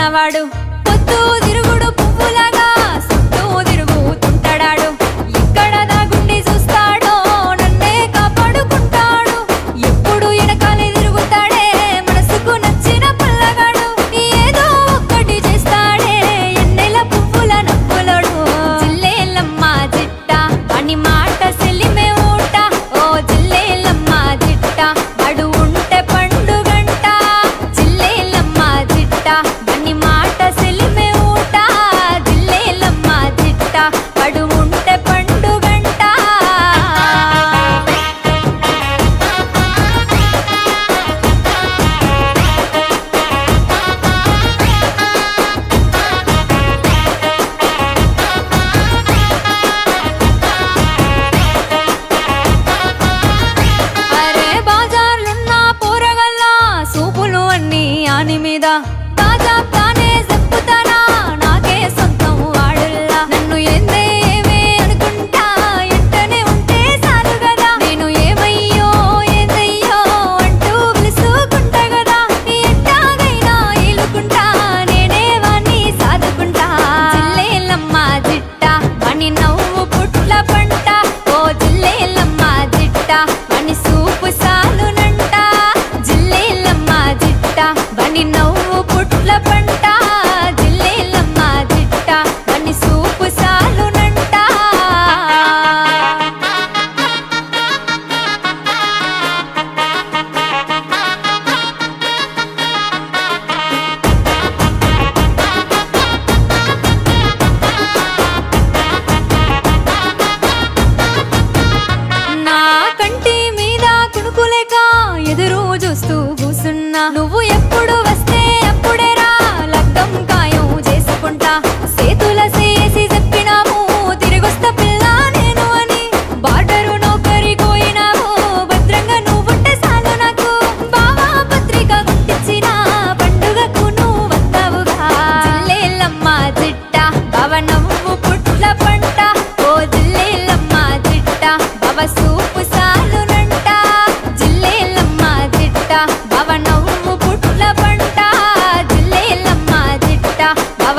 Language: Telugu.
ఉన్నవాడు పొద్దు తిరుగుడు పువ్వులాగా చుట్టూ తిరుగుతుంటాడాడు ఎక్కడ దాగుండి చూస్తాడో నన్నే కాపాడుకుంటాడు ఎప్పుడు వెనకాలే తిరుగుతాడే మనసుకు నచ్చిన పల్లగాడు ఏదో ఒక్కటి చేస్తాడే ఎన్నెల పువ్వుల నవ్వులోడు జిల్లేలమ్మ జిట్ట అని మాట సెలిమే ఊట ఓ జిల్లేలమ్మ జిట్ట అడు ఉంటే పండుగంట జిల్లేలమ్మ జిట్ట అని మాట సెలిమే ఊట జిల్లేలమ్మ జిట్ట అడు ఉంటే పండుగంట అరే బాజార్లున్న పోరగల్లా సూపులు అన్నీ ఆని మీద తాజా తానే చెప్పుతానా నాకే సొంతం వాడుల్లా నన్ను ఏందే ఏమే అనుకుంటా ఎంటనే ఉంటే చాలు గదా నేను ఏమయ్యో ఏందయ్యో అంటూ పిలుసుకుంటా గదా ఎట్టాగైనా ఈలుకుంటా నేనే వాణ్ణి సాదుకుంటా జిల్లేలమ్మ జిట్ట వాణ్ణి నవ్వు పుట్ల పంట ఓ జిల్లేలమ్మ జిట్ట వాణ్ణి సూపు సాలునంట జిల్లేలమ్మ జిట్ట వాణ్ణి నవ్వు పుట్ల పంట జిల్లేలమ్మ జిట్ట వాణ్ణి సూపు సాలునంట నా కంటి మీద కునుకులేక ఎదురు చూస్తూ కూసున్నా నువ్వు ఎప్పుడు వస్తే అప్పుడేరా లగ్గం ఖాయం చేసుకుంటా సేతుల చేసి చెప్పినాము తిరిగొస్తా పిల్ల నేను అని బార్డరు నౌకరి కోయినావు భద్రంగా నువ్వుంటే చాలు నాకు బావా పత్రిక గుర్తించిన పండుగకు నువ్వు వస్తావుగా జిల్లేలమ్మ జిట్ట బావ నవ్వు పుట్ల పంట ఓ జిల్లేలమ్మ జిట్ట బావ సూపు సాలునంట జిల్లేలమ్మ జిట్ట బావ నవ్వు పుట్ల పంట జిల్లేలమ్మ జిట్ట బావ